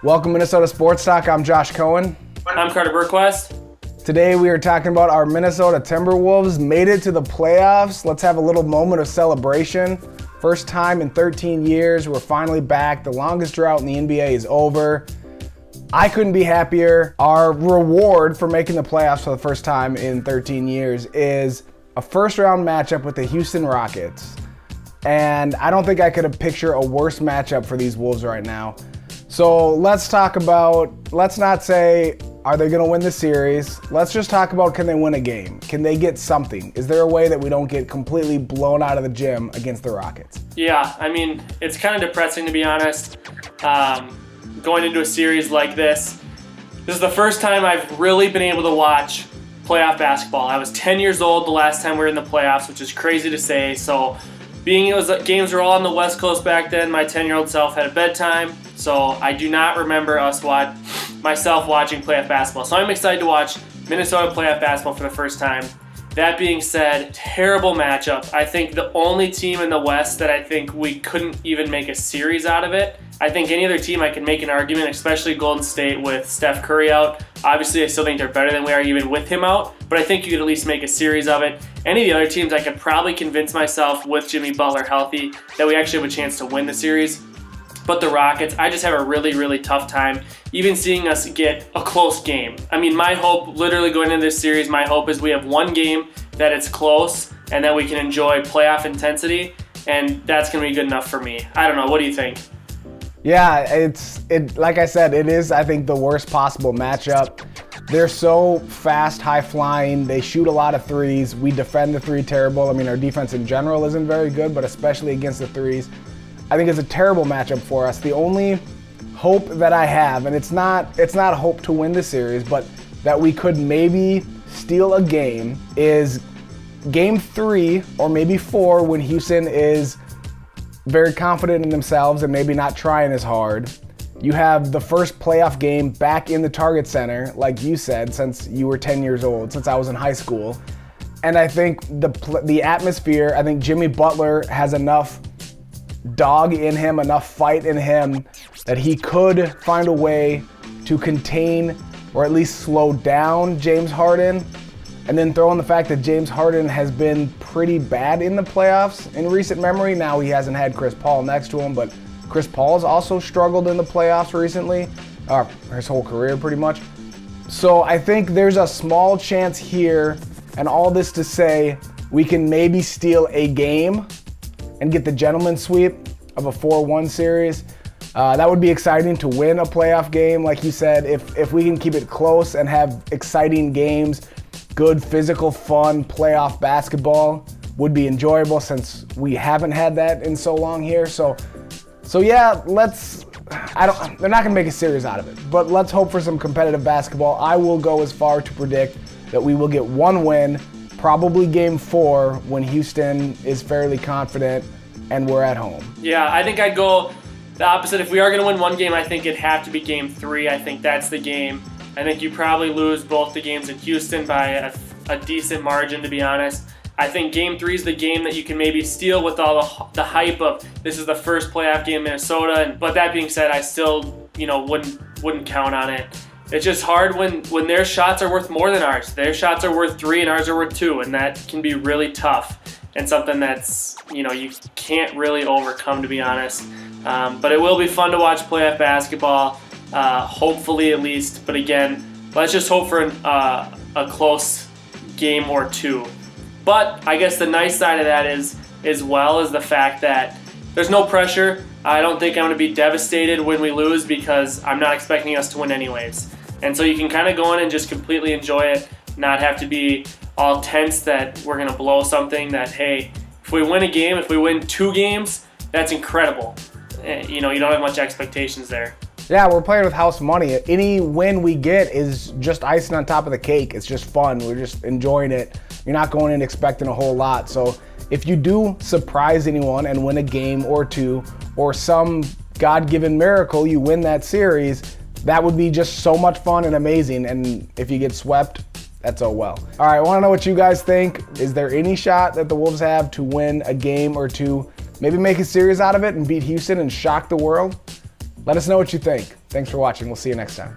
Welcome Minnesota Sports Talk. I'm Josh Coan. I'm Carter Burquest. Today we are talking about our Minnesota Timberwolves made it to the playoffs. Let's have a little moment of celebration. First time in 13 years, we're finally back. The longest drought in the NBA is over. I couldn't be happier. Our reward for making the playoffs for the first time in 13 years is a first round matchup with the Houston Rockets. And I don't think I could picture a worse matchup for these Wolves right now. So let's not say, are they going to win the series? Let's just talk about, can they win a game? Can they get something? Is there a way that we don't get completely blown out of the gym against the Rockets? Yeah, I mean, it's kind of depressing to be honest. Going into a series like this is the first time I've really been able to watch playoff basketball. I was 10 years old the last time we were in the playoffs, which is crazy to say. So games were all on the West Coast back then. My 10-year-old self had a bedtime, so I do not remember myself watching playoff basketball. So I'm excited to watch Minnesota playoff basketball for the first time. That being said, terrible matchup. I think the only team in the West that I think we couldn't even make a series out of it. I think any other team I can make an argument, especially Golden State with Steph Curry out. Obviously, I still think they're better than we are even with him out, but I think you could at least make a series of it. Any of the other teams, I could probably convince myself with Jimmy Butler healthy that we actually have a chance to win the series. But the Rockets, I just have a really, really tough time even seeing us get a close game. I mean, my hope, literally going into this series, my hope is we have one game that it's close and that we can enjoy playoff intensity, and that's going to be good enough for me. I don't know. What do you think? Yeah, like I said, it is, I think, the worst possible matchup. They're so fast, high-flying. They shoot a lot of threes. We defend the three terrible. I mean, our defense in general isn't very good, but especially against the threes. I think it's a terrible matchup for us. The only hope that I have, and it's not a hope to win the series, but that we could maybe steal a game, is game 3 or maybe 4 when Houston is very confident in themselves and maybe not trying as hard. You have the first playoff game back in the Target Center, like you said, since you were 10 years old, since I was in high school. And I think the atmosphere, I think Jimmy Butler has enough dog in him, enough fight in him that he could find a way to contain or at least slow down James Harden. And then throw in the fact that James Harden has been pretty bad in the playoffs in recent memory. Now he hasn't had Chris Paul next to him, but Chris Paul's also struggled in the playoffs recently, his whole career pretty much. So I think there's a small chance here, and all this to say, we can maybe steal a game and get the gentleman's sweep of a 4-1 series. That would be exciting to win a playoff game, like you said. If we can keep it close and have exciting games, good physical, fun playoff basketball would be enjoyable since we haven't had that in so long here. So yeah, they're not gonna make a series out of it, but let's hope for some competitive basketball. I will go as far to predict that we will get one win, probably game 4 when Houston is fairly confident and we're at home. Yeah, I think I'd go the opposite. If we are gonna win one game, I think it'd have to be game 3. I think that's the game. I think you probably lose both the games in Houston by a decent margin, to be honest. I think game 3 is the game that you can maybe steal with all the hype of this is the first playoff game in Minnesota. But that being said, I still wouldn't count on it. It's just hard when their shots are worth more than ours. Their shots are worth 3 and ours are worth 2, and that can be really tough and something that's you can't really overcome, to be honest. But it will be fun to watch playoff basketball. Hopefully at least, but again, let's just hope for a close game or 2. But I guess the nice side of that is, as well, is the fact that there's no pressure. I don't think I'm going to be devastated when we lose because I'm not expecting us to win anyways. And so you can kind of go in and just completely enjoy it, not have to be all tense that we're going to blow something, that, hey, if we win a game, if we win 2 games, that's incredible. You don't have much expectations there. Yeah, we're playing with house money. Any win we get is just icing on top of the cake. It's just fun. We're just enjoying it. You're not going in expecting a whole lot. So if you do surprise anyone and win a game or 2, or some God-given miracle, you win that series, that would be just so much fun and amazing. And if you get swept, that's oh well. All right, I want to know what you guys think. Is there any shot that the Wolves have to win a game or 2, maybe make a series out of it and beat Houston and shock the world? Let us know what you think. Thanks for watching. We'll see you next time.